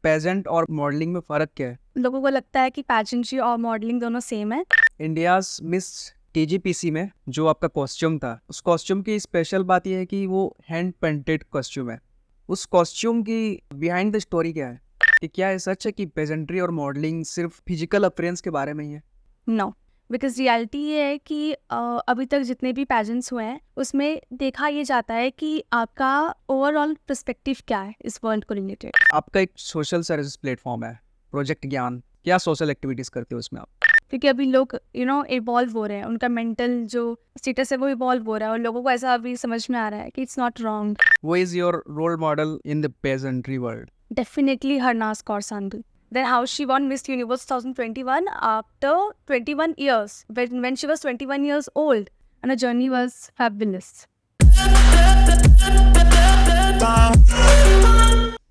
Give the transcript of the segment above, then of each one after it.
Pageant और modelling में फ़र्क क्या है? लोगों को लगता है कि पैजेंट्री और मॉडलिंग दोनों सेम है। इंडियाज़ मिस टीजीपीसी में जो आपका कॉस्ट्यूम था, उस कॉस्ट्यूम की स्पेशल बात ये है कि वो हैंड पेंटेड कॉस्ट्यूम है। उस कॉस्ट्यूम की बिहाइंड द स्टोरी क्या है? कि क्या ये सच है कि पेजेंट्री और मॉडलिंग सिर्फ फिजिकल अपीयरेंस के बारे में ही है? नो, बिकॉज रियलिटी ये है कि अभी तक जितने भी पैजेंट्स हुए हैं उसमें देखा ये जाता है कि आपका ओवरऑल पर्सपेक्टिव क्या है इस वर्ल्ड को रिलेटेड। आपका एक सोशल सर्विस प्लेटफॉर्म है, प्रोजेक्ट ज्ञान। क्या सोशल एक्टिविटीज़ करते हो उसमें आप? क्योंकि अभी लोग इवॉल्व हो रहे हैं, उनका मेंटल जो स्टेटस है वो इवॉल्व हो रहा है और लोगों को ऐसा अभी समझ में आ रहा है कि इट्स नॉट रॉन्ग। वो is your role model in the pageantry world? Definitely Harnaaz Kaur Sandhu. Then how she won Miss Universe 2021 after 21 years, when she was 21 years old, and her journey was fabulous.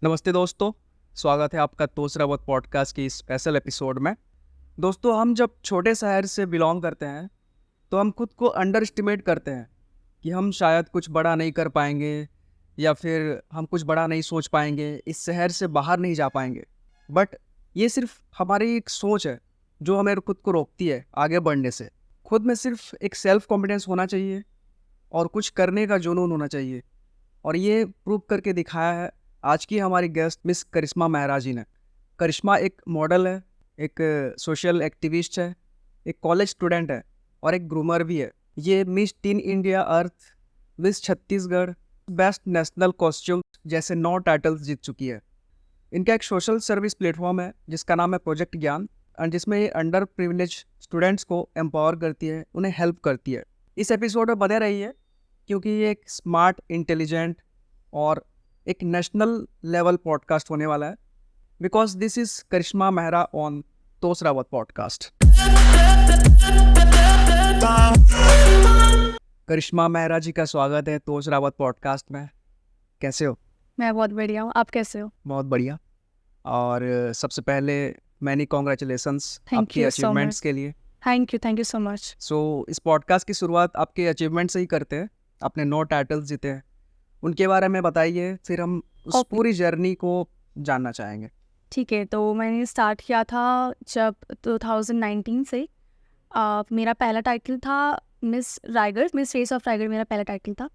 नमस्ते दोस्तों, स्वागत है आपका दूसरा वक्त पॉडकास्ट की special episode में। दोस्तों, हम जब छोटे शहर से बिलोंग करते हैं तो हम खुद को अंडर एस्टिमेट करते हैं कि हम शायद कुछ बड़ा नहीं कर पाएंगे या फिर हम कुछ बड़ा नहीं सोच पाएंगे, इस शहर से बाहर नहीं जा पाएंगे। बट ये सिर्फ हमारी एक सोच है जो हमें खुद को रोकती है आगे बढ़ने से। खुद में सिर्फ एक सेल्फ कॉन्फिडेंस होना चाहिए और कुछ करने का जुनून होना चाहिए, और ये प्रूव करके दिखाया है आज की हमारी गेस्ट मिस करिश्मा मेहरा जी ने। करिश्मा एक मॉडल है, एक सोशल एक्टिविस्ट है, एक कॉलेज स्टूडेंट है और एक ग्रूमर भी है। ये miss teen India earth, miss Chhattisgarh, best national costume जैसे 9 टाइटल्स जीत चुकी है। इनका एक सोशल सर्विस प्लेटफॉर्म है जिसका नाम है प्रोजेक्ट ज्ञान, और जिसमें ये अंडर प्रिविलेज स्टूडेंट्स को एम्पावर करती है, उन्हें हेल्प करती है। इस एपिसोड में बने रहिए क्योंकि ये एक स्मार्ट, इंटेलिजेंट और एक नेशनल लेवल पॉडकास्ट होने वाला है। Because this is Karishma Mehra on तोसरावत पॉडकास्ट। करिश्मा मेहरा जी का स्वागत है तोसरावत पॉडकास्ट में। कैसे हो? मैं बहुत बढ़िया हूँ, आप कैसे हो? बहुत बढ़िया। और सबसे पहले मैनी कॉन्ग्रेचुलेसन्स Thank आपकी you so अचीवमेंट्स much. के लिए। Thank you so much. So इस पॉडकास्ट की शुरुआत आपके अचीवमेंट से ही करते हैं। आपने 9 टाइटल्स जीते हैं, उनके बारे में बताइए, फिर हम उस Okay. पूरी जर्नी को जानना चाहेंगे। ठीक है, तो मैंने स्टार्ट किया था जब 2019 से। मेरा पहला टाइटल था miss Raigarh, miss face of Raigarh मेरा पहला टाइटल था।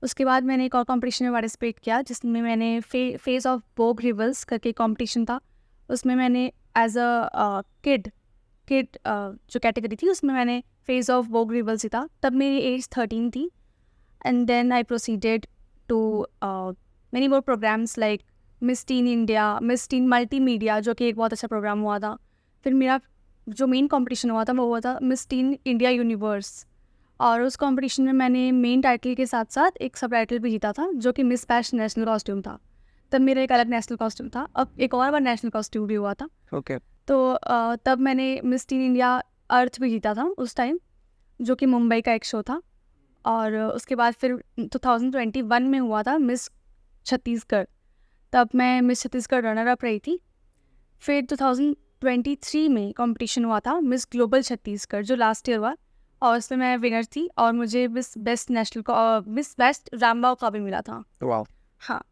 उसके बाद मैंने एक और कंपटीशन में पार्टिसिपेट किया जिसमें मैंने फेस ऑफ बोग रिवल्स करके कंपटीशन था, उसमें मैंने एज अ किड जो कैटेगरी थी उसमें मैंने फेस ऑफ बोग रिवल्स ही था। तब मेरी एज 13 थी। And then I proceeded to many more programs like miss teen India, miss teen multimedia, जो कि एक बहुत अच्छा प्रोग्राम हुआ था। फिर मेरा जो मेन कंपटीशन हुआ था वो हुआ था मिस टीन इंडिया यूनिवर्स, और उस कंपटीशन में मैंने मेन टाइटल के साथ साथ एक सब टाइटल भी जीता था जो कि मिस बैश नेशनल कॉस्ट्यूम था। तब मेरा एक अलग नेशनल कॉस्ट्यूम था, अब एक और बार नेशनल कॉस्ट्यूम भी हुआ था। ओके। तो तब मैंने मिस टीन इंडिया अर्थ भी जीता था उस टाइम, जो कि मुंबई का एक शो था। और उसके बाद फिर 2021 में हुआ था मिस छत्तीसगढ़, तब मैं मिस छत्तीसगढ़ रनर अप रही थी। फिर 2023 में कंपटीशन हुआ था मिस ग्लोबल छत्तीसगढ़ जो लास्ट ईयर हुआ, और उसमें मैं विनर थी और मुझे मिस बेस्ट रामबाव का भी मिला था। वाओ। हाँ।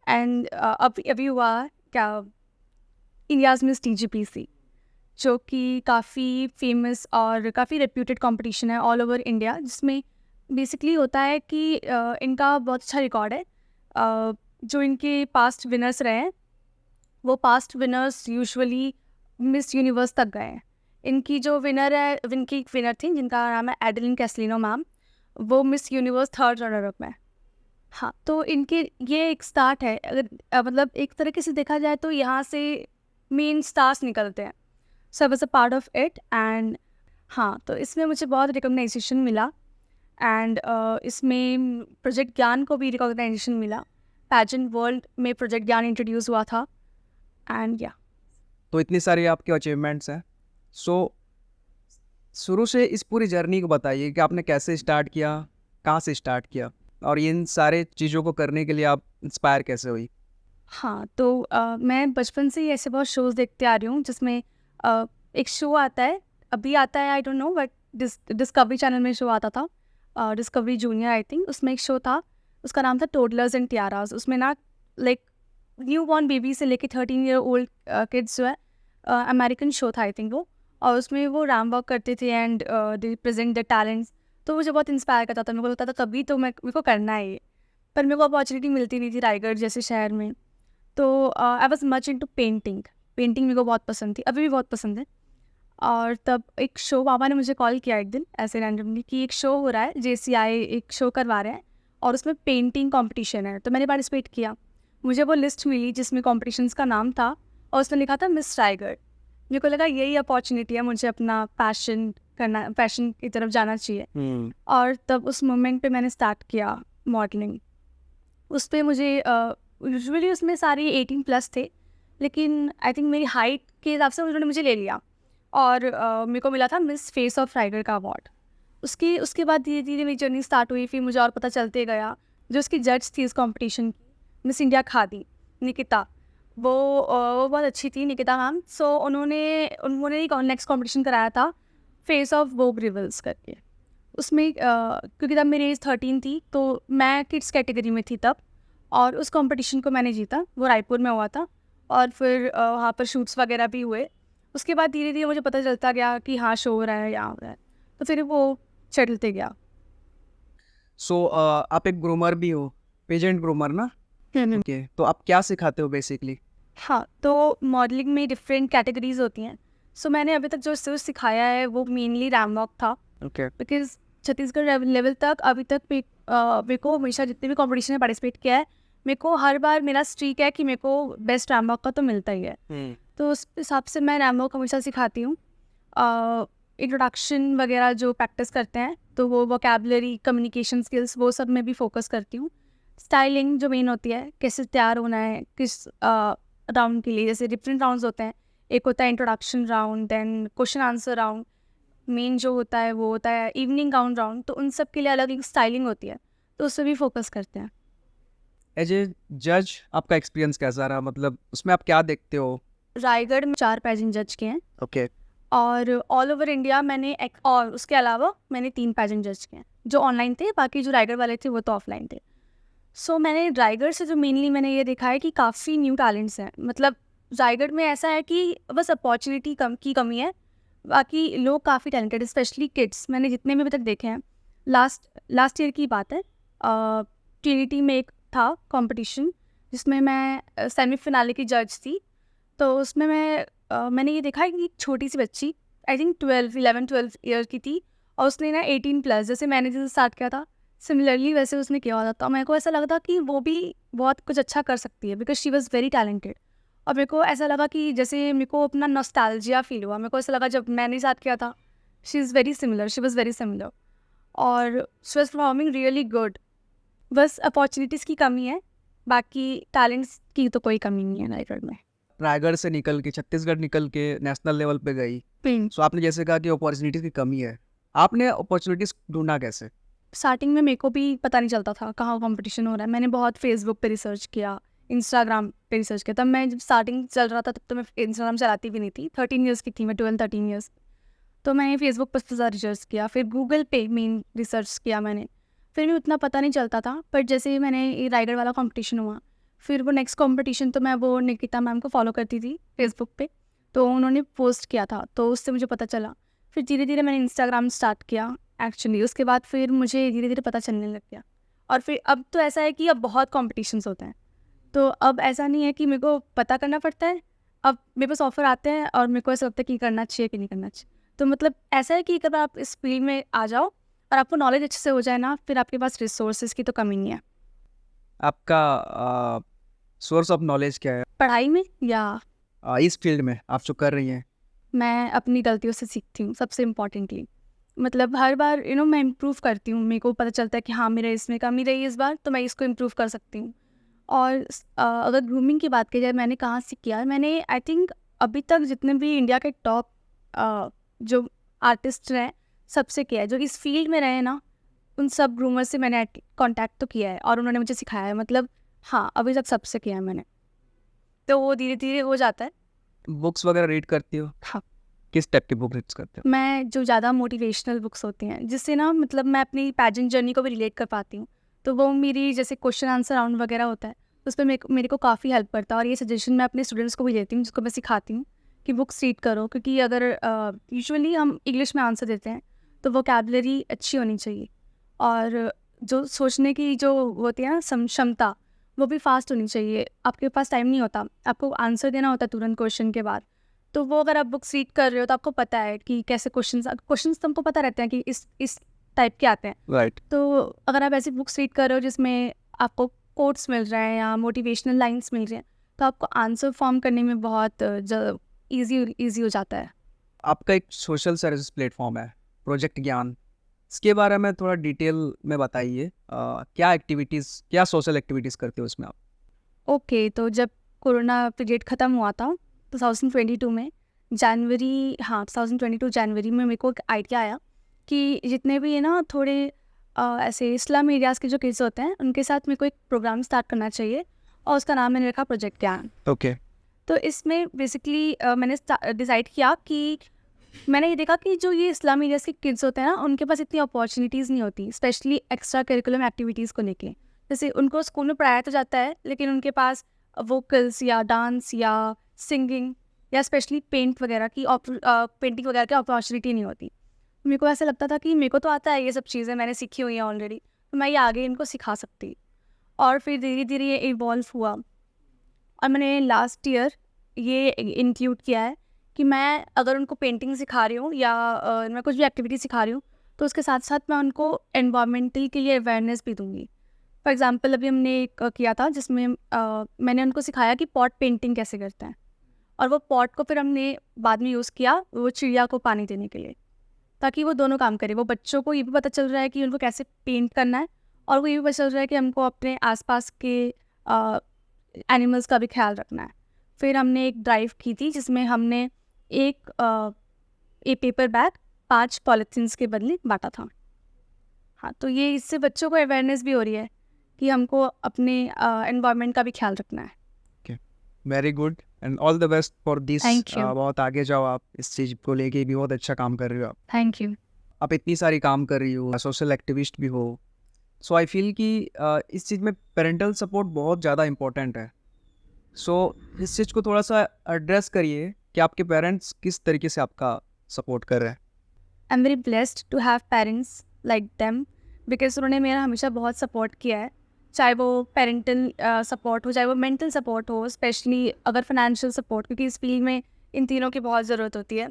एंड अभी हुआ क्या, इंडियाज़ मिस टीजीपीसी, जो कि काफ़ी फेमस और काफ़ी रेप्यूटेड कंपटीशन है ऑल ओवर इंडिया, जिसमें बेसिकली होता है कि इनका बहुत अच्छा रिकॉर्ड है। जो इनके पास्ट विनर्स रहे हैं वो past winners usually miss universe तक गए हैं। इनकी जो विनर है, इनकी एक विनर थी जिनका नाम है एडेलिन कैसलिनो मैम, वो miss universe 3rd runner up में। हाँ, तो इनके ये एक स्टार्ट है। अगर मतलब एक तरीके से देखा जाए तो यहाँ से मेन स्टार्स निकलते हैं। So I was a part of it and हाँ, तो इसमें मुझे बहुत रिकॉग्नाइजेशन मिला। एंड इसमें प्रोजेक्ट ज्ञान को भी रिकॉग्नाइजेशन मिला। पैजेंट वर्ल्ड में प्रोजेक्ट ज्ञान इंट्रोड्यूस हुआ था। एंड या तो इतनी सारी आपके अचीवमेंट्स हैं। सो शुरू से इस पूरी जर्नी को बताइए कि आपने कैसे स्टार्ट किया, कहाँ से स्टार्ट किया, और इन सारे चीज़ों को करने के लिए आप इंस्पायर कैसे हुई? हाँ, तो मैं बचपन से ही ऐसे बहुत शोज़ देखते आ रही हूँ जिसमें एक शो आता है, अभी आता है I don't know, but discovery channel में शो आता था, डिस्कवरी जूनियर आई थिंक। उसमें एक शो था, उसका नाम था टोडलर्स एंड टियारास। उसमें ना लाइक न्यू बॉर्न बेबी से लेके 13 ईयर ओल्ड किड्स जो है, अमेरिकन शो था आई थिंक वो, और उसमें वो रैम वॉक करते थे and they present the talents. तो मुझे बहुत इंस्पायर करता था, मेरे को लगता था कभी तो मेरे को करना है ये, पर मेरे को अपॉर्चुनिटी मिलती नहीं थी रायगढ़ जैसे शहर में। तो I was much into painting. Painting मेरे को बहुत पसंद थी, अभी भी बहुत पसंद है। और तब एक शो, पापा ने मुझे कॉल किया एक दिन ऐसे रैंडमली कि एक शो हो रहा है, JCI एक शो करवा रहे हैं और उसमें पेंटिंग कंपटीशन है। तो मैंने पार्टिसिपेट किया, मुझे वो लिस्ट मिली जिसमें कॉम्पिटिशन्स का नाम था और उसमें लिखा था मिस रायगढ़। मेरे को लगा यही अपॉर्चुनिटी है, मुझे अपना पैशन करना, पैशन की तरफ जाना चाहिए। और तब उस मोमेंट पे मैंने स्टार्ट किया मॉडलिंग। उस पर मुझे यूजुअली उसमें सारे 18+ थे, लेकिन आई थिंक मेरी हाइट के हिसाब से उन्होंने मुझे ले लिया और मेरे को मिला था मिस फेस ऑफ रायगढ़ का अवार्ड। उसके बाद धीरे धीरे मेरी जर्नी स्टार्ट हुई, फिर मुझे और पता चलते गया। जो उसकी जज थी इस कंपटीशन की, मिस इंडिया खादी, निकिता, वो बहुत अच्छी थी, निकिता मैम। सो उन्होंने नेक्स्ट कंपटीशन कराया था फेस ऑफ वोग रिवल्स करके। उसमें क्योंकि तब मेरी एज 13 थी तो मैं किड्स कैटेगरी में थी तब, और उस कंपटीशन को मैंने जीता। वो रायपुर में हुआ था और फिर वहाँ पर शूट्स वगैरह भी हुए। उसके बाद धीरे धीरे मुझे पता चलता गया कि हाँ शो हो रहा है, यहाँ हो रहा है, तो फिर वो चलते गया। सो आप एक ग्रूमर भी हो, पेजेंट ग्रूमर ना? ओके, तो आप क्या सिखाते हो बेसिकली? हाँ, तो मॉडलिंग में डिफरेंट कैटेगरीज होती हैं। सो मैंने अभी तक जो सिखाया है वो मेनली रैम वॉक था, ओके। बिकॉज छत्तीसगढ़ लेवल तक अभी तक मेरे को हमेशा जितने भी कॉम्पिटिशन में पार्टिसिपेट किया है, मेरे को हर बार मेरा स्ट्रीक है कि मेरे को बेस्ट रैम वॉक का तो मिलता ही है। तो उस हिसाब से मैं रैम वॉक हमेशा सिखाती हूँ। इंट्रोडक्शन वगैरह जो प्रैक्टिस करते हैं तो वो वोकैबुलरी, कम्युनिकेशन स्किल्स, वो सब में भी फोकस करती हूँ। स्टाइलिंग जो मेन होती है, कैसे तैयार होना है किस राउंड के लिए, जैसे डिफरेंट राउंड्स होते हैं। एक होता है introduction round, then question answer round, main जो होता है वो होता है इवनिंग राउंड। तो उन सब के लिए अलग अलग स्टाइलिंग होती है, तो उस पर भी फोकस करते हैं। एज ए जज आपका एक्सपीरियंस कैसा रहा? मतलब उसमें आप क्या देखते हो? रायगढ़ में 4 पैजेंट जज किए हैं ओके। और ऑल ओवर इंडिया मैंने और उसके अलावा मैंने 3 पैजेंट जज किए हैं जो ऑनलाइन थे, बाकी जो रायगढ़ वाले थे वो तो ऑफलाइन थे। सो मैंने रायगढ़ से जो मेनली मैंने ये देखा है कि काफ़ी न्यू टैलेंट्स हैं। मतलब रायगढ़ में ऐसा है कि बस अपॉर्चुनिटी की कमी है, बाकी लोग काफ़ी टैलेंटेड, स्पेशली किड्स। मैंने जितने भी अभी तक देखे हैं, लास्ट ईयर की बात है, ट्रिनिटी में एक था कंपटीशन जिसमें मैं सेमी फिनाले की जज थी। तो उसमें मैंने ये देखा है कि एक छोटी सी बच्ची, आई थिंक 11-12 ईयर की थी, और उसने ना 18+, जैसे मैंने जैसे स्टार्ट किया था सिमिलरली वैसे उसने किया हुआ था। तो मेरे को ऐसा लगा था कि वो भी बहुत कुछ अच्छा कर सकती है, because she was very talented. और मेरे को ऐसा लगा कि जैसे मेरे को अपना नॉस्टैल्जिया फील हुआ। मेरे को ऐसा लगा जब मैंने स्टार्ट किया था, शी वॉज़ वेरी सिमिलर और she was performing really good. बस अपॉर्चुनिटीज़ की कमी है, बाकी टैलेंट्स की तो कोई कमी नहीं है रायगढ़ में। रायगढ़ से निकल के, छत्तीसगढ़ निकल के नेशनल लेवल पे गई। सो आपने जैसे कहा कि अपॉर्चुनिटीज़ की कमी है, आपने अपॉर्चुनिटीज़ ढूंढा कैसे? स्टार्टिंग में मेरे को भी पता नहीं चलता था कहाँ कंपटीशन हो रहा है। मैंने बहुत फेसबुक पे रिसर्च किया, इंस्टाग्राम पे रिसर्च किया। तब मैं जब स्टार्टिंग चल रहा था तब तो मैं इंस्टाग्राम चलाती भी नहीं थी, 13 ईयर्स की थी मैं, 12-13 ईयर्स। तो मैंने फेसबुक पर रिसर्च किया, फिर गूगल पे मेन रिसर्च किया मैंने। फिर भी उतना पता नहीं चलता था, पर जैसे ही मैंने ये रायगढ़ वाला कंपटीशन हुआ, फिर वो नेक्स्ट कंपटीशन तो मैं वो निकिता मैम को फॉलो करती थी फेसबुक पे, तो उन्होंने पोस्ट किया था तो उससे मुझे पता चला। फिर धीरे धीरे मैंने इंस्टाग्राम स्टार्ट किया एक्चुअली। उसके बाद फिर मुझे धीरे धीरे पता चलने लग गया। और फिर अब तो ऐसा है कि अब बहुत कॉम्पिटिशन्स होते हैं, तो अब ऐसा नहीं है कि मेरे को पता करना पड़ता है। अब मेरे पास ऑफर आते हैं और मेरे को ऐसा लगता है कि करना चाहिए कि नहीं करना चाहिए। तो मतलब ऐसा है कि अगर आप इस फील्ड में आ जाओ और आपको नॉलेज अच्छे से हो जाए ना, फिर आपके पास रिसोर्सेज की तो कमी नहीं है। आपका सोर्स ऑफ नॉलेज क्या है पढ़ाई में या इस फील्ड में आप जो कर रही हैं? मैं अपनी गलतियों से सीखती हूँ सबसे इम्पॉर्टेंटली। मतलब हर बार मैं इम्प्रूव करती हूँ। मेरे को पता चलता है कि हाँ मेरा इसमें कमी रही इस बार, तो मैं इसको इम्प्रूव कर सकती हूँ। और अगर ग्रूमिंग की बात की जाए, मैंने कहाँ से किया, मैंने आई थिंक अभी तक जितने भी इंडिया के टॉप जो आर्टिस्ट हैं सबसे किया है। जो इस फील्ड में रहे ना, उन सब ग्रूमर से मैंने कांटेक्ट तो किया है और उन्होंने मुझे सिखाया है। मतलब हाँ, अभी तक सबसे किया है मैंने, तो वो धीरे धीरे हो जाता है। बुक्स वगैरह रीड करती हो? हाँ, किस टाइप की बुक रीड करते हो? मैं जो ज़्यादा मोटिवेशनल बुक्स होती हैं जिससे ना मतलब मैं अपनी पैजेंट जर्नी को भी रिलेट कर पाती हूँ, तो वो मेरी जैसे क्वेश्चन आंसर राउंड वगैरह होता है उस पर मेरे को काफ़ी हेल्प करता है, और ये सजेशन मैं अपने स्टूडेंट्स को भी देती हूँ, जिसको मैं सिखाती हूँ कि बुक्स रीड करो, क्योंकि अगर यूजुअली हम इंग्लिश में आंसर देते हैं तो वोकैबुलरी अच्छी होनी चाहिए, और जो सोचने की जो होती है ना क्षमता, वो भी फास्ट होनी चाहिए। आपके पास टाइम नहीं होता, आपको आंसर देना होता है तुरंत क्वेश्चन के बाद, तो वो अगर आप बुक्स रीड कर रहे हो तो आपको पता है कि कैसे क्वेश्चंस तुमको पता रहते हैं कि इस टाइप के आते हैं। राइट। तो अगर आप ऐसी बुक्स रीड कर रहे हो जिसमें आपको कोट्स मिल रहे हैं या मोटिवेशनल लाइंस मिल रहे हैं, तो आपको आंसर फॉर्म करने में बहुत ईजी हो जाता है। आपका एक सोशल सर्विस प्लेटफॉर्म है प्रोजेक्ट ज्ञान, इसके बारे में थोड़ा डिटेल में बताइए। क्या सोशल एक्टिविटीज़ करते हो इसमें आप? ओके, तो जब कोरोना पीरियड ख़त्म हुआ था 2022 में, 2022 जनवरी में मेरे को एक आइडिया आया कि जितने भी है ना थोड़े ऐसे स्लम एरियाज़ के जो किड्स होते हैं, उनके साथ मेरे को एक प्रोग्राम स्टार्ट करना चाहिए, और उसका नाम मैंने रखा प्रोजेक्ट ज्ञान। ओके। तो इसमें बेसिकली मैंने डिसाइड किया कि मैंने ये देखा कि जो ये स्लम एरियाज़ के किड्स होते हैं ना, उनके पास इतनी अपॉर्चुनिटीज़ नहीं होती, स्पेशली एक्स्ट्रा करिकुलम एक्टिविटीज़ को लेके। जैसे उनको स्कूल में पढ़ाया तो जाता है, लेकिन उनके पास वोकल्स या डांस या सिंगिंग या स्पेशली पेंटिंग वगैरह की अपॉर्चुनिटी नहीं होती। मेरे को ऐसा लगता था कि मेरे को तो आता है ये सब चीज़ें, मैंने सीखी हुई हैं ऑलरेडी, तो मैं ये आगे इनको सिखा सकती। और फिर धीरे धीरे ये इवॉल्व हुआ, और मैंने लास्ट ईयर ये इंक्लूड किया है कि मैं अगर उनको पेंटिंग सिखा रही हूँ या मैं कुछ भी एक्टिविटी सिखा रही हूँ, तो उसके साथ साथ मैं उनको एनवायरमेंटल के लिए अवेयरनेस भी दूंगी। फॉर एग्जांपल अभी हमने एक किया था जिसमें मैंने उनको सिखाया कि पॉट पेंटिंग कैसे करते हैं, और वो पॉट को फिर हमने बाद में यूज़ किया वो चिड़िया को पानी देने के लिए, ताकि वो दोनों काम करें। वो बच्चों को ये भी पता चल रहा है कि उनको कैसे पेंट करना है, और वो ये भी पता चल रहा है कि हमको अपने आसपास के एनिमल्स का भी ख्याल रखना है। फिर हमने एक ड्राइव की थी जिसमें हमने एक पेपर बैग 5 पॉलीथीन्स के बदले बांटा था। हाँ, तो ये इससे बच्चों को अवेयरनेस भी हो रही है कि हमको अपने एनवायरनमेंट का भी ख्याल रखना है। Very good and all the best for this. Thank you. बहुत आगे जाओ आप, इस चीज़ को लेके भी बहुत अच्छा काम कर रही हो आप। Thank you. आप इतनी सारी काम कर रही हो, सोशल एक्टिविस्ट भी हो, सो आई फील कि इस चीज़ में पेरेंटल सपोर्ट बहुत ज़्यादा इम्पोर्टेंट है। सो इस चीज़ को थोड़ा सा एड्रेस करिए कि आपके पेरेंट्स किस तरीके से आपका सपोर्ट कर रहे हैं। I am very blessed to have parents like them, because उन्होंने मेरा हमेशा बहुत सपोर्ट किया है, चाहे वो पेरेंटल सपोर्ट हो, चाहे वो मेंटल सपोर्ट हो, स्पेशली अगर फाइनेंशियल सपोर्ट, क्योंकि इस फील्ड में इन तीनों की बहुत ज़रूरत होती है।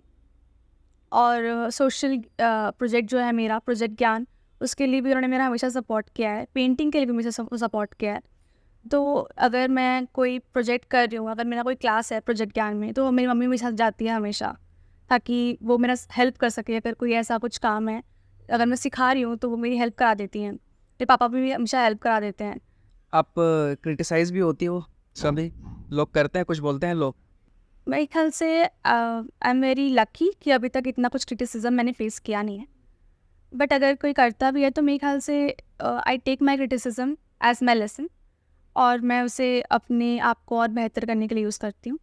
और सोशल प्रोजेक्ट जो है मेरा प्रोजेक्ट ज्ञान, उसके लिए भी उन्होंने मेरा हमेशा सपोर्ट किया है, पेंटिंग के लिए भी मुझे सपोर्ट किया है। तो अगर मैं कोई प्रोजेक्ट कर रही हूँ, अगर मेरा कोई क्लास है प्रोजेक्ट ज्ञान में, तो मेरी मम्मी मेरे साथ जाती है हमेशा, ताकि वो मेरा हेल्प कर सके। अगर कोई ऐसा कुछ काम है, अगर मैं सिखा रही हूँ, तो वो मेरी हेल्प करा देती हैं। मेरे पापा भी हमेशा हेल्प करा देते हैं। आप क्रिटिसाइज भी होती हो? सभी लोग करते हैं, कुछ बोलते हैं लोग? मेरे ख्याल से आई एम वेरी लकी कि अभी तक इतना कुछ क्रिटिसिज्म मैंने फेस किया नहीं है। बट अगर कोई करता भी है तो मेरे ख्याल से I take my criticism as my lesson, और मैं उसे अपने आप को और बेहतर करने के लिए यूज़ करती हूँ।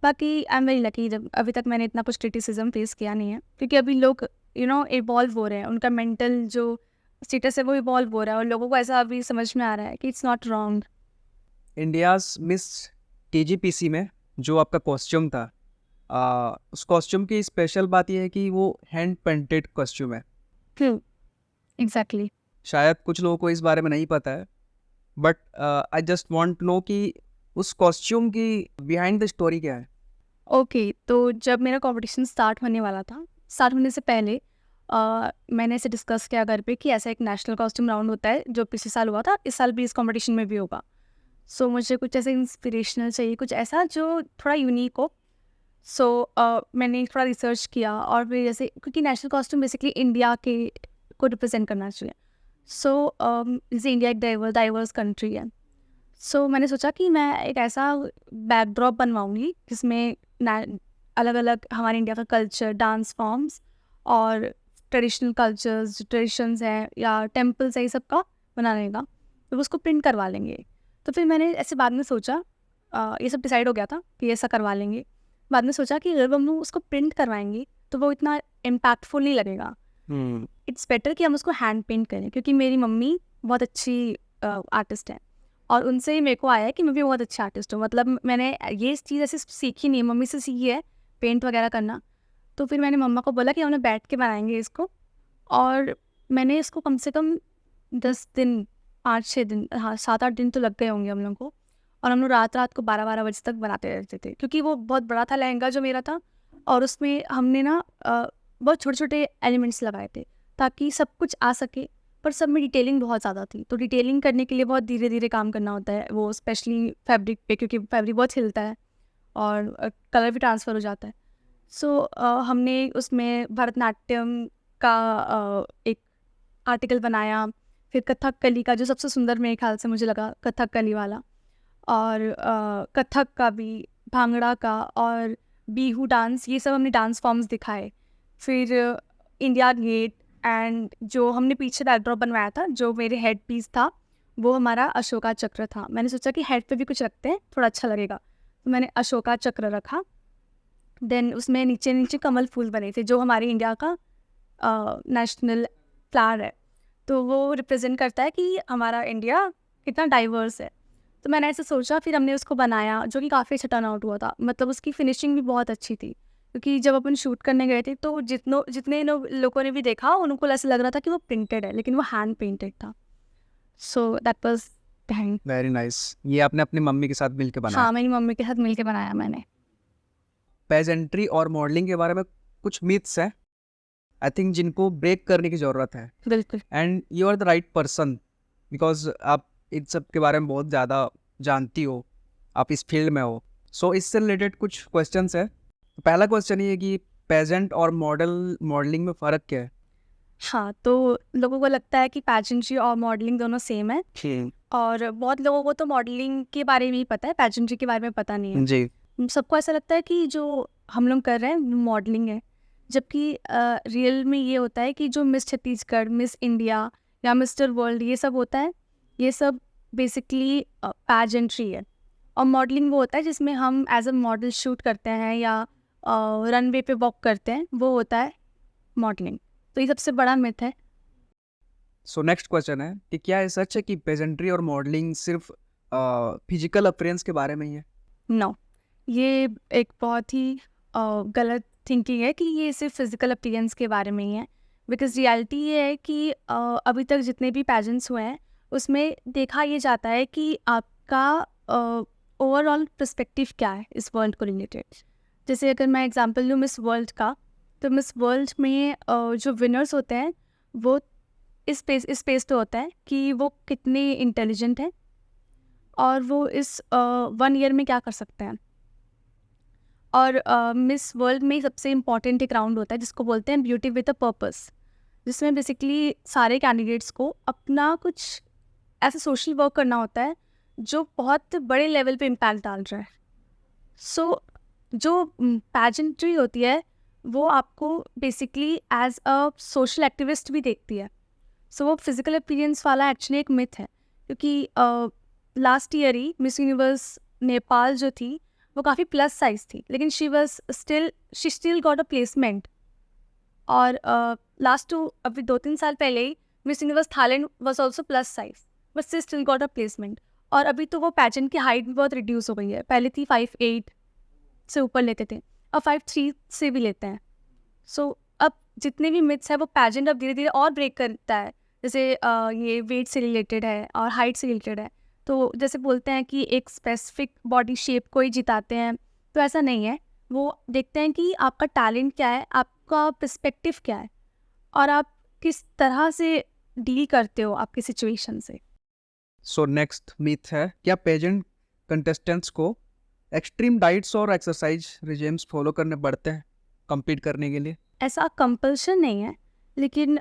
बाकी आई एम वेरी लकी, जब अभी तक मैंने इतना कुछ क्रिटिसिज्म फेस किया नहीं है, क्योंकि अभी लोग इवॉल्व हो रहे हैं, उनका मेंटल जो स्टेटस है वो इवॉल्व हो रहा है, और लोगों को ऐसा अभी समझ में आ रहा है कि it's not wrong. India's miss TGPC में जो आपका कॉस्ट्यूम था, उस कॉस्ट्यूम की स्पेशल बात यह है कि वो हैंड पेंटेड कॉस्ट्यूम है। एग्जैक्टली। शायद कुछ लोगों को इस बारे में नहीं पता है, but I just want to know कि उस कॉस्ट्यूम की बिहाइंड द स्टोरी क्या है। ओके, तो जब मेरा कंपटीशन स्टार्ट होने वाला था, स्टार्ट होने से पहले मैंने इसे डिस्कस किया घर पे कि ऐसा एक नेशनल कॉस्ट्यूम राउंड होता है जो पिछले साल हुआ था, इस साल भी इस कंपटीशन में भी होगा। सो मुझे कुछ ऐसे इंस्पिरेशनल चाहिए, कुछ ऐसा जो थोड़ा यूनिक हो। सो मैंने थोड़ा रिसर्च किया, और फिर जैसे क्योंकि नेशनल कॉस्ट्यूम बेसिकली इंडिया के को रिप्रेजेंट करना चाहिए। सो जैसे इंडिया एक डाइवर्स कंट्री है, सो मैंने सोचा कि मैं एक ऐसा बैकड्रॉप बनवाऊंगी जिसमें अलग अलग हमारे इंडिया का कल्चर, डांस फॉर्म्स और ट्रेडिशनल कल्चर्स, ट्रेडिशंस हैं या टेम्पल्स है, ये सब का बनाने का, तो उसको प्रिंट करवा लेंगे। तो फिर मैंने ऐसे बाद में सोचा, ये सब डिसाइड हो गया था कि ऐसा करवा लेंगे। बाद में सोचा कि अगर हम लोग उसको प्रिंट करवाएंगे तो वो इतना इम्पैक्टफुल नहीं लगेगा। इट्स बेटर कि हम उसको हैंड पेंट करें, क्योंकि मेरी मम्मी बहुत अच्छी आर्टिस्ट है, और उनसे ही मेरे को आया है कि मैं भी बहुत अच्छी आर्टिस्ट हूँ। मतलब मैंने ये चीज़ ऐसे सीखी नहीं है, मम्मी से सीखी है पेंट वगैरह करना। तो फिर मैंने मम्मा को बोला कि हम लोग बैठ के बनाएंगे इसको, और मैंने इसको कम से कम 10 दिन, 5-6 दिन, हाँ 7-8 दिन तो लग गए होंगे हम लोग को। और हम लोग रात रात को 12-12 बजे तक बनाते रहते थे, क्योंकि वो बहुत बड़ा था लहंगा जो मेरा था, और उसमें हमने ना बहुत छोटे छोटे एलिमेंट्स लगाए थे ताकि सब कुछ आ सके, पर सब में डिटेलिंग बहुत ज़्यादा थी। तो डिटेलिंग करने के लिए बहुत धीरे धीरे काम करना होता है, वो स्पेशली फैब्रिक पे, क्योंकि फैब्रिक बहुत हिलता है और कलर भी ट्रांसफ़र हो जाता है। सो हमने उसमें भरतनाट्यम का एक आर्टिकल बनाया, फिर कथकली का जो सबसे सुंदर मेरे ख्याल से मुझे लगा कथकली वाला, और कथक का भी, भांगड़ा का, और बिहू डांस, ये सब हमने डांस फॉर्म्स दिखाए। फिर इंडिया गेट, एंड जो हमने पीछे बैकड्रॉप बनवाया था जो मेरे हेड पीस था, वो हमारा अशोका चक्र था। मैंने सोचा कि हेड पे भी कुछ रखते हैं, थोड़ा अच्छा लगेगा, तो मैंने अशोका चक्र रखा। देन उसमें नीचे नीचे कमल फूल बने थे जो हमारे इंडिया का नेशनल फ्लावर है, तो वो रिप्रेजेंट करता है कि हमारा इंडिया कितना डाइवर्स है। तो मैंने ऐसे सोचा, फिर हमने उसको बनाया, जो कि काफ़ी अच्छा टर्न आउट हुआ था। मतलब उसकी फिनिशिंग भी बहुत अच्छी थी, क्योंकि जब अपन शूट करने गए थे तो जितने लोगों ने भी देखा उनको ऐसा लग रहा था कि वो प्रिंटेड है, लेकिन वो हैंड पेंटेड था। So that was thank. Very nice. ये आपने अपनी मम्मी के साथ मिलके बनाया? हाँ, मेरी मम्मी के साथ मिलके बनाया मैंने। पेजेंट्री और मॉडलिंग के बारे में कुछ मिथ्स हैं आई थिंक जिनको ब्रेक करने की ज़रूरत है, बिल्कुल। And you are the right person because आप इन सब के बारे में बहुत ज़्यादा जानती हो, आप इस फील्ड में हो। सो इससे रिलेटेड कुछ क्वेश्चंस है। पहला क्वेश्चन ये है कि पेजेंट और मॉडलिंग में फ़र्क क्या है? हाँ, तो लोगों को लगता है कि पैजेंट्री और मॉडलिंग दोनों सेम है, और बहुत लोगों को तो मॉडलिंग के बारे में ही पता है, पैजेंट्री के बारे में पता नहीं है। जी। सबको ऐसा लगता है कि जो हम लोग कर रहे हैं मॉडलिंग है, जबकि रियल में ये होता है कि जो मिस छत्तीसगढ़, मिस इंडिया या मिस्टर वर्ल्ड ये सब होता है, ये सब बेसिकली पैजेंट्री है। और मॉडलिंग वो होता है जिसमें हम एज अ मॉडल शूट करते हैं या रनवे पे वॉक करते हैं, वो होता है मॉडलिंग। तो ये सबसे बड़ा मिथ है। सो नेक्स्ट क्वेश्चन है कि क्या ये सच है कि पेजेंट्री और मॉडलिंग सिर्फ फिजिकल अपीयरेंस के बारे में ही है? नो, ये एक बहुत ही गलत थिंकिंग है कि ये सिर्फ फिजिकल अपीयरेंस के बारे में ही है। बिकॉज रियलिटी ये है कि अभी तक जितने भी पैजेंट्स हुए हैं उसमें देखा ये जाता है कि आपका ओवरऑल पर्सपेक्टिव क्या है इस वर्ल्ड को रिलेटेड। जैसे अगर मैं एग्जांपल लूँ मिस वर्ल्ड का, तो मिस वर्ल्ड में जो विनर्स होते हैं वो इस पेस पे होता है कि वो कितने इंटेलिजेंट हैं और वो इस 1 ईयर में क्या कर सकते हैं। और मिस वर्ल्ड में सबसे इम्पॉर्टेंट एक राउंड होता है जिसको बोलते हैं ब्यूटी विद अ पर्पस, जिसमें बेसिकली सारे कैंडिडेट्स को अपना कुछ ऐसा सोशल वर्क करना होता है जो बहुत बड़े लेवल पे इम्पैक्ट डाल रहा है। सो जो पैजेंट्री होती है वो आपको basically as a social activist भी देखती है। सो वो फिजिकल अपीयरेंस वाला एक्चुअली एक मिथ है, क्योंकि लास्ट ईयर ही मिस यूनिवर्स नेपाल जो थी वो काफ़ी प्लस साइज थी, लेकिन she still got a placement. और लास्ट अभी 2-3 साल पहले ही miss universe Thailand was also plus size, but she still got a placement. और अभी तो वो पैजेंट की हाइट भी बहुत रिड्यूस हो गई है, पहले थी 5'8" से ऊपर लेते थे, अब 5'3" से भी लेते हैं। सो अब जितने भी मिथ्स है वो पैजेंट अब धीरे धीरे और ब्रेक करता है। जैसे ये वेट से रिलेटेड है और हाइट से रिलेटेड है, तो जैसे बोलते हैं कि एक स्पेसिफिक बॉडी शेप को ही जिताते हैं, तो ऐसा नहीं है। वो देखते हैं कि आपका टैलेंट क्या है, आपका पर्सपेक्टिव क्या है, और आप किस तरह से डील करते हो आपकी सिचुएशन से। सो नेक्स्ट मिथ है, क्या पेजेंट कंटेस्टेंट्स को एक्सट्रीम डाइट्स और एक्सरसाइज रिजिम्स फॉलो करने पड़ते हैं compete करने के लिए? ऐसा कंपल्शन नहीं है, लेकिन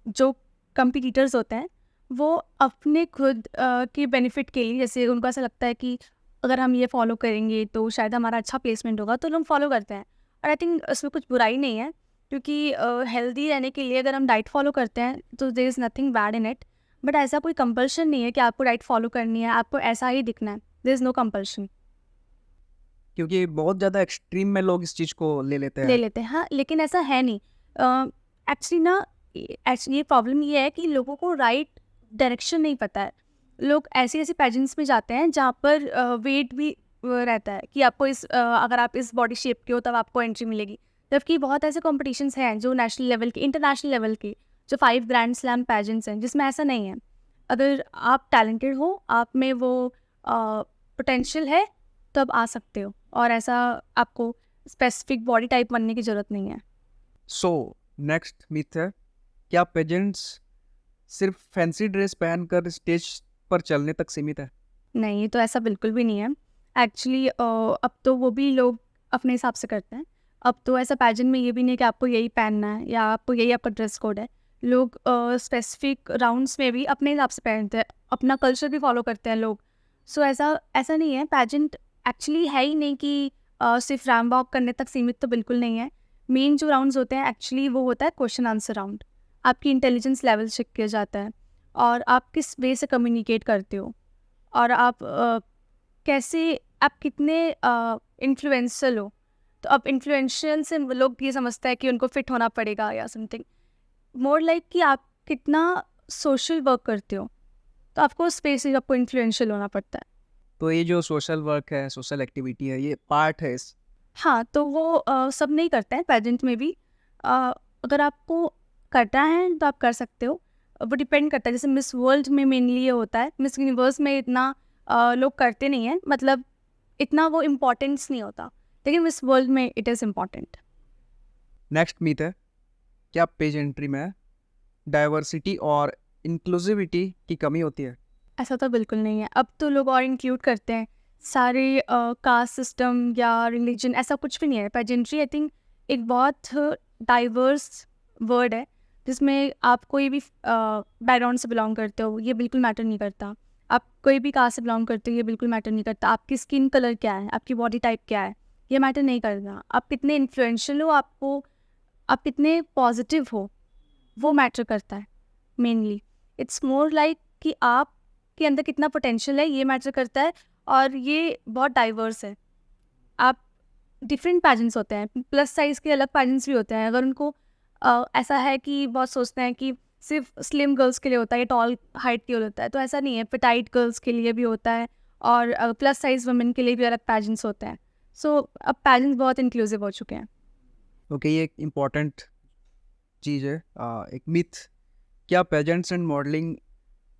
जो कंपटीटर्स होते हैं वो अपने खुद के बेनिफिट के लिए, जैसे उनको ऐसा लगता है कि अगर हम ये फॉलो करेंगे तो शायद हमारा अच्छा प्लेसमेंट होगा, तो लोग फॉलो करते हैं। और आई थिंक उसमें कुछ बुराई नहीं है, क्योंकि हेल्दी रहने के लिए अगर हम डाइट फॉलो करते हैं तो there is nothing bad in it. But ऐसा कोई कंपल्शन नहीं है कि आपको डाइट फॉलो करनी है, आपको ऐसा ही दिखना है। There is no compulsion. क्योंकि बहुत ज़्यादा एक्सट्रीम में लोग इस चीज़ को ले लेते ले हैं। लेते हैं, हाँ, लेकिन ऐसा है नहीं। एक्चुअली ना, एक्चुअली ये प्रॉब्लम ये है कि लोगों को राइट डायरेक्शन नहीं पता है। लोग ऐसी ऐसी पेजेंट्स में जाते हैं जहाँ पर वेट भी रहता है कि आपको अगर आप इस बॉडी शेप के हो तब आपको एंट्री मिलेगी। जबकि बहुत ऐसे कॉम्पिटिशन्स हैं जो नेशनल लेवल के, इंटरनेशनल लेवल के, जो 5 ग्रैंड स्लैम पेजेंट्स हैं, जिसमें ऐसा नहीं है। अगर आप टैलेंटेड हो, आप में वो पोटेंशियल है, तो आप आ सकते हो, और ऐसा आपको स्पेसिफिक बॉडी टाइप बनने की ज़रूरत नहीं है। सो नेक्स्ट मिथ है, क्या पेजेंट्स सिर्फ फैंसी ड्रेस पहनकर स्टेज पर चलने तक सीमित है? नहीं, तो ऐसा बिल्कुल भी नहीं है। एक्चुअली अब तो वो भी लोग अपने हिसाब से करते हैं। अब तो ऐसा पैजेंट में ये भी नहीं है कि आपको यही पहनना है या आपको यही आपका ड्रेस कोड है। लोग स्पेसिफिक राउंड्स में भी अपने हिसाब से पहनते हैं, अपना कल्चर भी फॉलो करते हैं लोग। सो ऐसा ऐसा नहीं है, पैजेंट एक्चुअली है ही नहीं कि सिर्फ रैम वॉक करने तक सीमित तो बिल्कुल नहीं है। मेन जो राउंड्स होते हैं एक्चुअली वो होता है क्वेश्चन आंसर राउंड। आपकी इंटेलिजेंस लेवल चेक किया जाता है और आप किस वे से कम्युनिकेट करते हो, और आप कैसे, आप कितने इन्फ्लुएंशियल हो। तो अब इन्फ्लुएंशियल से लोग ये समझते हैं कि उनको फिट होना पड़ेगा या समथिंग, मोर लाइक कि आप कितना सोशल वर्क करते हो, तो आपको उस स्पेस से आपको इन्फ्लुएंशियल होना पड़ता है। तो ये जो सोशल वर्क है, सोशल एक्टिविटी है, ये पार्ट है इस। हाँ, तो वो सब नहीं करते हैं पेजेंट में भी। अगर आपको करना है तो आप कर सकते हो। वो डिपेंड करता है, जैसे मिस वर्ल्ड में मेनली ये होता है, मिस यूनिवर्स में इतना लोग करते नहीं हैं, मतलब इतना वो इम्पोर्टेंस नहीं होता, लेकिन मिस वर्ल्ड में it is important. Next myth है, क्या पेजेंट्री में डाइवर्सिटी और इंक्लूसिविटी की कमी होती है? ऐसा तो बिल्कुल नहीं है। अब तो लोग और इंक्लूड करते हैं सारे कास्ट सिस्टम या रिलीजन, ऐसा कुछ भी नहीं है। पेजेंट्री आई थिंक एक बहुत डाइवर्स वर्ड है, जिसमें आप कोई भी बैकग्राउंड से बिलोंग करते हो ये बिल्कुल मैटर नहीं करता। आप कोई भी कास्ट से बिलोंग करते हो ये बिल्कुल मैटर नहीं करता। आपकी स्किन कलर क्या है, आपकी बॉडी टाइप क्या है, ये मैटर नहीं करता। आप कितने इन्फ्लुएंशियल हो, आप कितने पॉजिटिव हो, वो मैटर करता है मेनली। इट्स मोर लाइक कि आप के अंदर कितना पोटेंशियल है, ये मैटर करता है। और ये बहुत डाइवर्स है। आप डिफरेंट पैजेंट्स होते हैं, प्लस साइज़ के अलग पैजेंट्स भी होते हैं। अगर उनको ऐसा है कि बहुत सोचते हैं कि सिर्फ स्लिम गर्ल्स के लिए होता है या टॉल हाइट के लिए होता है, तो ऐसा नहीं है। पेटाइट गर्ल्स के लिए भी होता है, और प्लस साइज़ वुमेन के लिए भी अलग पैजेंट्स होते हैं। सो अब पैजेंट्स बहुत इंक्लूसिव हो चुके हैं। ओके, ये एक इम्पॉर्टेंट चीज़ है। एक मिथ, क्या पेजेंट्स एंड मॉडलिंग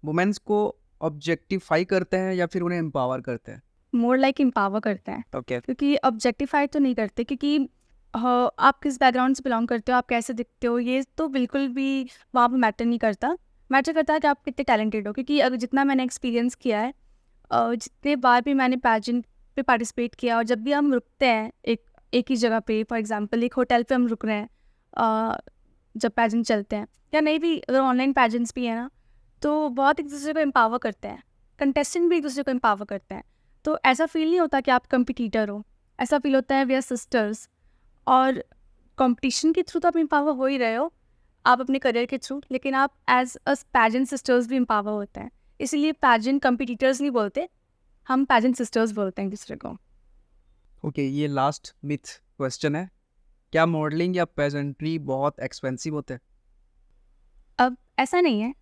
वुमेन्स को ऑब्जेक्टिफाई करते हैं या फिर उन्हें एम्पावर करते हैं? मोर लाइक एम्पावर करते हैं, ओके, क्योंकि ऑब्जेक्टिफाई तो नहीं करते, क्योंकि आप किस बैकग्राउंड से बिलोंग करते हो, आप कैसे दिखते हो, ये तो बिल्कुल भी वहाँ पर मैटर नहीं करता। मैटर करता है कि आप कितने टैलेंटेड हो। क्योंकि अगर जितना मैंने एक्सपीरियंस किया है, जितने बार भी मैंने पैजेंट पे पार्टिसिपेट किया, और जब भी हम रुकते हैं एक ही जगह पे, फॉर एग्जांपल एक होटल पे हम रुक रहे हैं, जब पैजेंट चलते हैं, या नहीं भी अगर ऑनलाइन पैजेंट्स भी है ना, तो बहुत एक दूसरे को एम्पावर करते हैं। कंटेस्टेंट भी एक दूसरे को एम्पावर करते हैं। तो ऐसा फील नहीं होता कि आप कंपटीटर हो, ऐसा फील होता है वी आर सिस्टर्स। और कंपटीशन के थ्रू तो आप एम्पावर हो ही रहे हो, आप अपने करियर के थ्रू, लेकिन आप एज अ पैजेंट सिस्टर्स भी एम्पावर होते हैं। इसीलिए पैजेंट कंपटीटर्स नहीं बोलते, हम पैजेंट सिस्टर्स बोलते हैं एक दूसरे को। ओके, ये लास्ट मिथ क्वेश्चन है, क्या मॉडलिंग या पेजेंट्री बहुत एक्सपेंसिव होते हैं? अब ऐसा नहीं है,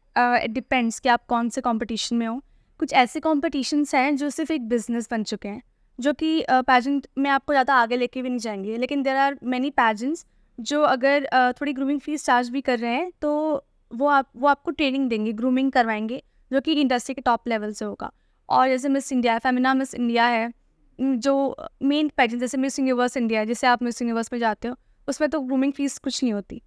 इट डिपेंड्स कि आप कौन से कंपटीशन में हो। कुछ ऐसे कॉम्पिटिशन्स हैं जो सिर्फ एक बिजनेस बन चुके हैं, जो कि पैजेंट में आपको ज़्यादा आगे लेके भी नहीं जाएंगे। लेकिन देर आर मैनी पैजेंट्स जो अगर थोड़ी ग्रूमिंग फीस चार्ज भी कर रहे हैं, तो वो आपको ट्रेनिंग देंगे, ग्रूमिंग करवाएंगे, जो कि इंडस्ट्री के टॉप लेवल से होगा। और जैसे miss India, Femina miss India है, जो मेन पैजेंट, जैसे मिस यूनिवर्स इंडिया है, जैसे आप मिस यूनिवर्स में जाते हो, उसमें तो ग्रूमिंग फीस कुछ नहीं होती।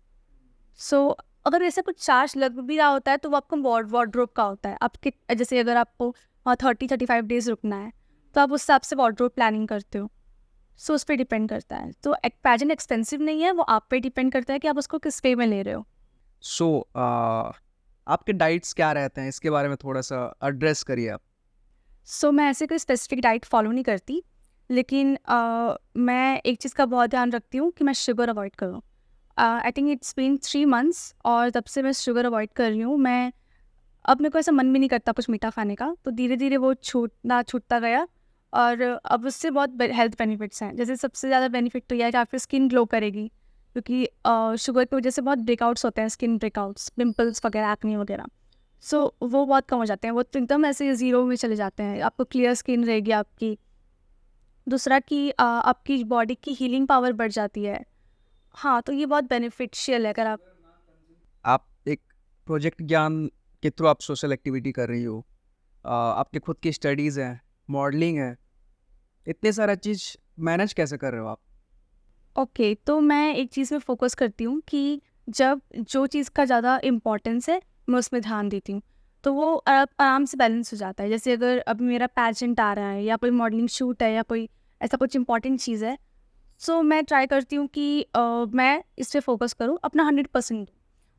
सो अगर ऐसा कुछ चार्ज लग भी रहा होता है, तो वो आपको वार्डरोब का होता है। आपके जैसे अगर आपको वहाँ 30-35 डेज रुकना है, तो आप उस हिसाब से वार्डरोब प्लानिंग करते हो। सो उस पर डिपेंड करता है। तो एक पैजेंट एक्सपेंसिव नहीं है, वो आप पे डिपेंड करता है कि आप उसको किस वे में ले रहे हो। सो आपके डाइट्स क्या रहते हैं, इसके बारे में थोड़ा सा एड्रेस करिए आप। सो मैं ऐसे कोई स्पेसिफिक डाइट फॉलो नहीं करती, लेकिन मैं एक चीज़ का बहुत ध्यान रखती हूँ कि मैं शुगर अवॉइड करूँ। I think it's been 3 months, और तब से मैं शुगर अवॉइड कर रही हूँ। अब मेरे को ऐसा मन भी नहीं करता कुछ मीठा खाने का, तो धीरे धीरे वो छूटता गया। और अब उससे बहुत हेल्थ बेनिफिट्स हैं। जैसे सबसे ज़्यादा बेनिफिट तो यह है कि आपकी स्किन ग्लो करेगी, क्योंकि शुगर की वजह से बहुत ब्रेकआउट्स होते हैं, स्किन ब्रेकआउट्स, पिंपल्स वगैरह, एक्ने वगैरह। सो वो बहुत कम हो जाते हैं, वो तो एकदम ऐसे ज़ीरो में चले जाते हैं, आपको क्लियर स्किन रहेगी आपकी। दूसरा कि आपकी बॉडी की हीलिंग पावर बढ़ जाती है। हाँ, तो ये बहुत बेनिफिशियल है अगर आप आप एक प्रोजेक्ट ज्ञान के थ्रू आप सोशल एक्टिविटी कर रही हो, आपके खुद की स्टडीज़ हैं, मॉडलिंग है, इतने सारा चीज़ मैनेज कैसे कर रहे हो आप? ओके, तो मैं एक चीज़ में फ़ोकस करती हूँ कि जब जो चीज़ का ज़्यादा इम्पोर्टेंस है, मैं उसमें ध्यान देती हूँ। तो वो आराम से बैलेंस हो जाता है। जैसे अगर अब मेरा पेजेंट आ रहा है या कोई मॉडलिंग शूट है या कोई ऐसा कुछ इम्पोर्टेंट चीज़ है, सो मैं ट्राई करती हूँ कि मैं इस पे फ़ोकस करूँ, अपना 100% दूँ।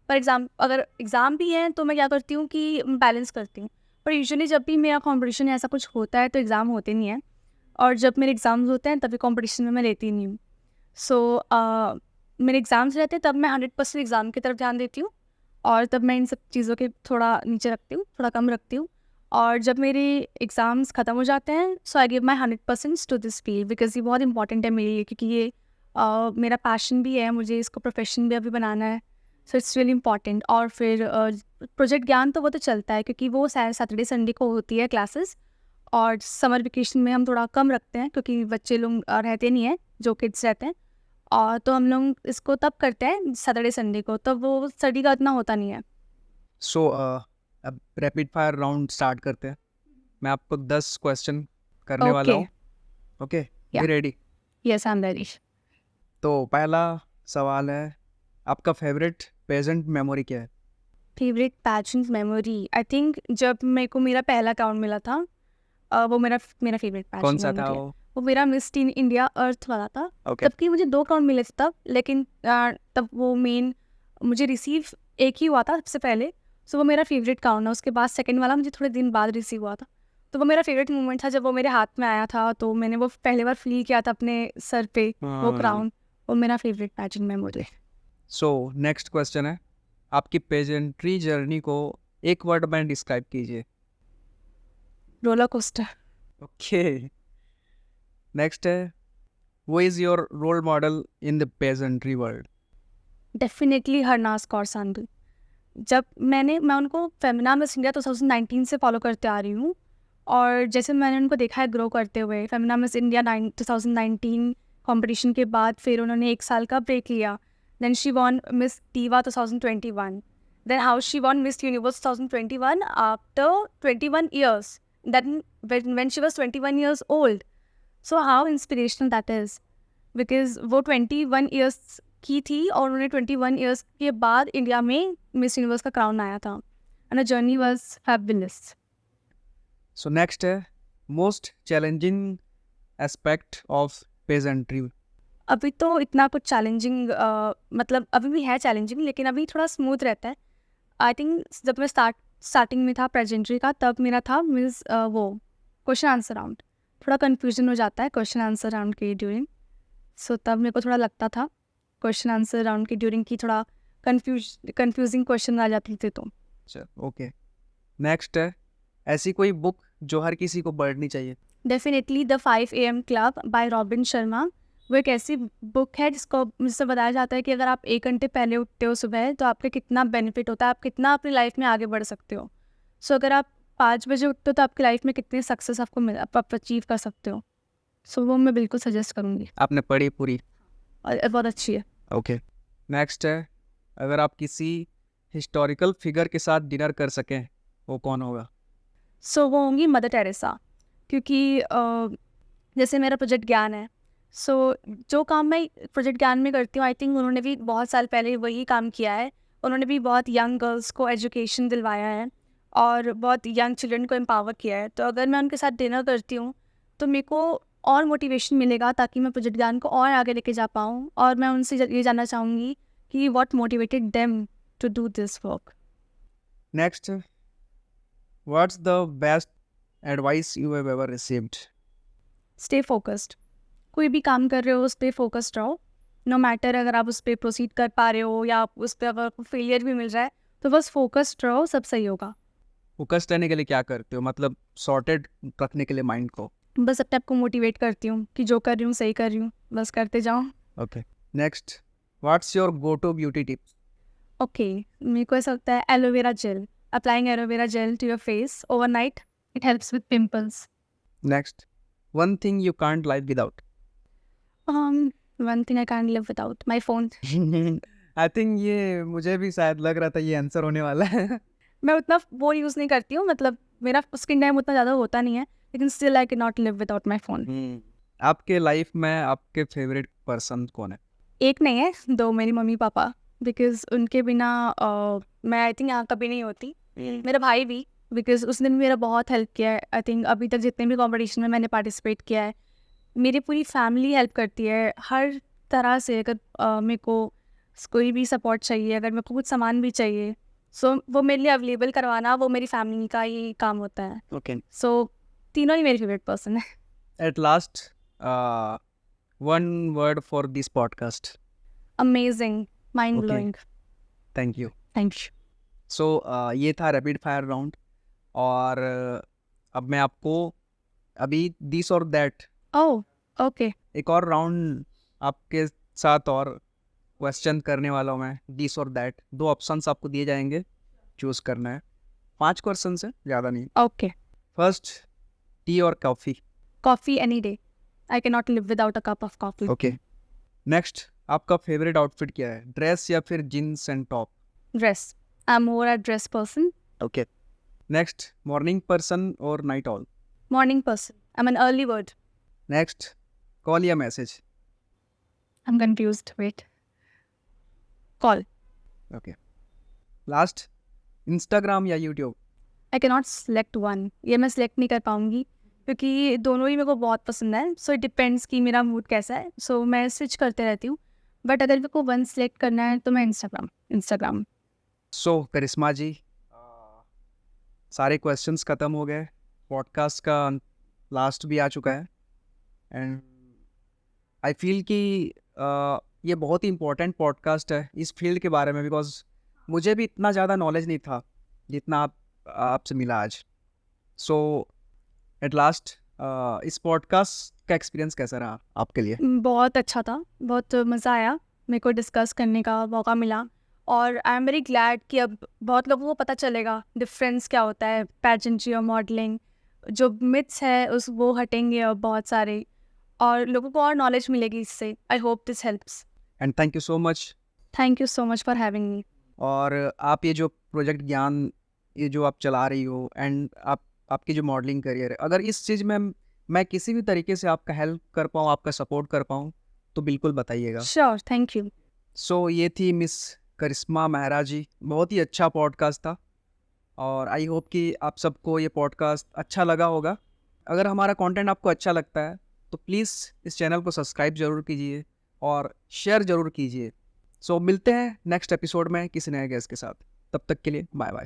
फॉर अगर एग्ज़ाम भी है तो मैं क्या करती हूँ कि बैलेंस करती हूँ। पर यूजुअली जब भी मेरा कॉम्पिटिशन या ऐसा कुछ होता है तो एग्ज़ाम होते नहीं हैं, और जब मेरे एग्ज़ाम्स होते हैं तभी कॉम्पिटिशन में मैं लेती नहीं हूँ। सो मेरे एग्ज़ाम्स रहते हैं तब मैं 100% एग्ज़ाम की तरफ ध्यान देती हूँ, और तब मैं इन सब चीज़ों के थोड़ा नीचे रखती हूँ, थोड़ा कम रखती हूँ। और जब मेरे एग्ज़ाम्स ख़त्म हो जाते हैं, so I give my 100% to this field, because ये बहुत इंपॉर्टेंट है मेरे लिए, क्योंकि ये मेरा पैशन भी है, मुझे इसको प्रोफेशन भी अभी बनाना है। So it's really important. और फिर प्रोजेक्ट ज्ञान तो वो तो चलता है, क्योंकि वो सैटरडे संडे को होती है क्लासेस, और समर वेकेशन में हम थोड़ा कम रखते हैं क्योंकि बच्चे लोग रहते नहीं हैं, जो किड्स रहते हैं। और तो हम लोग इसको तब करते हैं सैटरडे संडे को, तब वो स्टडी का इतना होता नहीं है। सो अब रैपिड फायर राउंड स्टार्ट करते हैं। मैं आपको 10 क्वेश्चन करने वाला ओके, हूँ। ओके, या be ready. Yes I am ready. तो पहला सवाल है, आपका फेवरेट प्रेजेंट मेमोरी क्या है? Favourite pageant memory, I think जब मेरे को मेरा पहला अकाउंट मिला था, वो मेरा मेरा फेवरेट कौन पैजेंट सा था मेमोरी है। वो? वो मेरा मिस टीन इंडिया अर्थ वाला था। ओके। जबकि मुझे 2 अकाउंट मिले थे तब, लेकिन तब वो मेन मुझे रिसीव एक ही हुआ था सबसे पहले। सो वो मेरा फेवरेट अकाउंट है। उसके बाद सेकंड वाला मुझे थोड़े दिन बाद रिसीव हुआ था। तो वो मेरा फेवरेट मोमेंट था जब वो मेरे हाथ में आया था, तो मैंने वो पहली बार फ़ील किया था अपने सर पे, वो क्राउन। वो मेरा फेवरेट पैजेंट मेमोरी है। सो नेक्स्ट क्वेश्चन है, आपकी पेजेंट्री जर्नी को एक वर्ड में डिस्क्राइब कीजिए। Roller coaster. ओके। नेक्स्ट है, वो is your role model in the pageantry world? Definitely Harnaaz Kaur Sandhu. जब मैं उनको फेमिना मिस इंडिया 2019 से फॉलो करते आ रही हूँ, और जैसे मैंने उनको देखा है ग्रो करते हुए, फेमिना मिस इंडिया 2019 कंपटीशन के बाद फिर उन्होंने 1 साल का ब्रेक लिया। Then she won miss Diva 2021। Then how she won miss universe 2021 after 21 years, then when she was 21 years old. So how inspirational that is, because वो 21 ईयर्स की थी और उन्होंने 21 ईयर्स के बाद इंडिया में मिस यूनिवर्स का क्राउन आया था, and the journey was fabulous. So next है, most challenging aspect of pageantry? अभी तो इतना कुछ चैलेंजिंग, मतलब अभी भी है चैलेंजिंग, लेकिन अभी थोड़ा स्मूथ रहता है। आई थिंक जब मैं स्टार्टिंग में था प्रेजेंट्री का, तब मेरा था मीन्स वो क्वेश्चन आंसर राउंड, थोड़ा कन्फ्यूजन हो जाता है क्वेश्चन आंसर राउंड के ड्यूरिंग। सो तब मेरे को थोड़ा लगता था क्वेश्चन आंसर राउंड की ड्यूरिंग की थोड़ा कंफ्यूजिंग क्वेश्चन आ जाती थी। तो अच्छा, ओके। नेक्स्ट है, ऐसी कोई बुक जो हर किसी को पढ़नी चाहिए? Definitely the 5 AM club bye robin Sharma. वो एक ऐसी बुक है जिससे बताया जाता है कि अगर आप 1 घंटे पहले उठते हो सुबह, तो आपके कितना बेनिफिट होता है, आप कितना अपनी लाइफ में आगे बढ़ सकते हो। सो अगर आप 5 बजे उठते हो तो आपकी लाइफ में कितने सक्सेस आप अचीव कर सकते हो। सो वो मैं बिल्कुल सजेस्ट करूँगी, आपने पढ़ी पूरी? और बहुत अच्छी है। ओके। नेक्स्ट है, अगर आप किसी हिस्टोरिकल फिगर के साथ डिनर कर सकें, वो कौन होगा? सो वो होंगी मदर टेरेसा, क्योंकि जैसे मेरा प्रोजेक्ट ज्ञान है, सो जो काम मैं प्रोजेक्ट ज्ञान में करती हूँ, आई थिंक उन्होंने भी बहुत साल पहले वही काम किया है। उन्होंने भी बहुत यंग गर्ल्स को एजुकेशन दिलवाया है और बहुत यंग चिल्ड्रन को एम्पावर किया है। तो अगर मैं उनके साथ डिनर करती हूँ तो मेरे को और मोटिवेशन मिलेगा, ताकि मैं प्रोजेक्ट ज्ञान को और आगे लेके जा पाऊँ। और मैं उनसे ये जानना चाहूँगी कि what motivated them to do this work. Next, what's the best advice you have ever received? Stay focused. कोई भी काम कर रहे हो उस पर फोकस्ड रहो, नो मैटर अगर आप उस पर प्रोसीड कर पा रहे हो या आप उस पर अगर फेलियर भी मिल रहा है, तो बस फोकस्ड रहो, सब सही होगा। फोकस रहने के लिए क्या करते हो, मतलब सॉर्टेड रखने के लिए माइंड को? बस अपने आप को मोटिवेट करती हूँ कि जो कर रही हूँ सही कर रही हूँ, बस करते जाओ। Okay. Next, what's your go to beauty tips? Okay, मेरे को ऐसा लगता है aloe vera gel. applying aloe vera gel to your face overnight. It helps with pimples. Next, one thing you can't live without. One thing I can't live without, my phone. I think ये मुझे भी शायद लग रहा था ये answer होने वाला है. मैं उतना फ़ोन यूज़ नहीं करती हूँ, मतलब मेरा स्क्रीन टाइम उतना ज़्यादा होता नहीं है, लेकिन still I can not live without my phone. आपके लाइफ में आपके फेवरेट पर्सन कौन है? एक नहीं है, 2 मेरी मम्मी पापा, बिकॉज़ उनके बिना मैं आई थिंक यहाँ कभी नहीं होती. मेरा भाई भी, बिकॉज़ उसने भी मेरा बहुत हेल्प किया है. आई थिंक अभी तक जितने भी कॉम्पिटिशन में मैंने पार्टिसिपेट किया है, मेरी पूरी फैमिली हेल्प करती है हर तरह से. अगर मेरे को कोई भी सपोर्ट चाहिए, अगर मेरे को कुछ सामान भी चाहिए, सो वो मेरे लिए अवेलेबल करवाना वो मेरी फैमिली का ही काम होता है. ओके. सो तीनों ही मेरे फेवरेट पर्सन है. At last, one word for this podcast. Amazing, mind Okay. Blowing. Thank you. Thank you. So ये था रैपिड फायर राउंड. और अब मैं आपको अभी दिस और दैट ओह, ओके. एक और राउंड आपके साथ और क्वेश्चन करने वाला हूँ मैं. दिस और दैट 2 ऑप्शंस आपको दिए जाएंगे, चूज़ करना है. 5 क्वेश्चन है, ज़्यादा नहीं. ओके. फर्स्ट, टी और coffee? Coffee any day. I can not live without a cup of coffee. Okay. Next, आपका फेवरेट आउटफिट क्या है? ड्रेस या फिर jeans and top? Dress. I am more a dress person. Okay. Next, morning person और night owl? Morning person. I am an early bird. Next, call या message? I am confused. Wait. Call. Okay. Last, Instagram या YouTube? I can not select one. ये मैं select नहीं कर पाऊँगी क्योंकि दोनों ही मेरे को बहुत पसंद है. सो इट डिपेंड्स कि मेरा मूड कैसा है. सो मैं स्विच करते रहती हूँ, बट अगर मेरे को वन सेलेक्ट करना है तो मैं इंस्टाग्राम. सो करिश्मा जी, सारे क्वेश्चंस ख़त्म हो गए. पॉडकास्ट का लास्ट भी आ चुका है. एंड आई फील कि ये बहुत ही इम्पोर्टेंट पॉडकास्ट है इस फील्ड के बारे में, बिकॉज मुझे भी इतना ज़्यादा नॉलेज नहीं था जितना आपसे मिला आज. सो एट लास्ट, इस पॉडकास्ट का एक्सपीरियंस कैसा रहा आपके लिए? बहुत अच्छा था, बहुत मज़ा आया. मेरे को डिस्कस करने का मौका मिला और आई एम वेरी ग्लैड कि अब बहुत लोगों को पता चलेगा डिफरेंस क्या होता है पैजेंट्री और मॉडलिंग. जो मिथ्स है उस वो हटेंगे अब बहुत सारे, और लोगों को और नॉलेज मिलेगी इससे. I hope this helps. And thank you so much. Thank you so much for having me. और आप ये जो प्रोजेक्ट ज्ञान ये जो आप चला रही हो, एंड आपकी जो मॉडलिंग करियर है, अगर इस चीज़ में मैं किसी भी तरीके से आपका हेल्प कर पाऊँ, आपका सपोर्ट कर पाऊँ, तो बिल्कुल बताइएगा. श्योर. Thank you. सो ये थी मिस करिश्मा मेहरा जी. बहुत ही अच्छा पॉडकास्ट था और आई होप कि आप सबको ये पॉडकास्ट अच्छा लगा होगा. अगर हमारा कंटेंट आपको अच्छा लगता है तो प्लीज़ इस चैनल को सब्सक्राइब ज़रूर कीजिए और शेयर ज़रूर कीजिए. सो मिलते हैं नेक्स्ट एपिसोड में किसी नए गेस्ट के साथ. तब तक के लिए बाय बाय.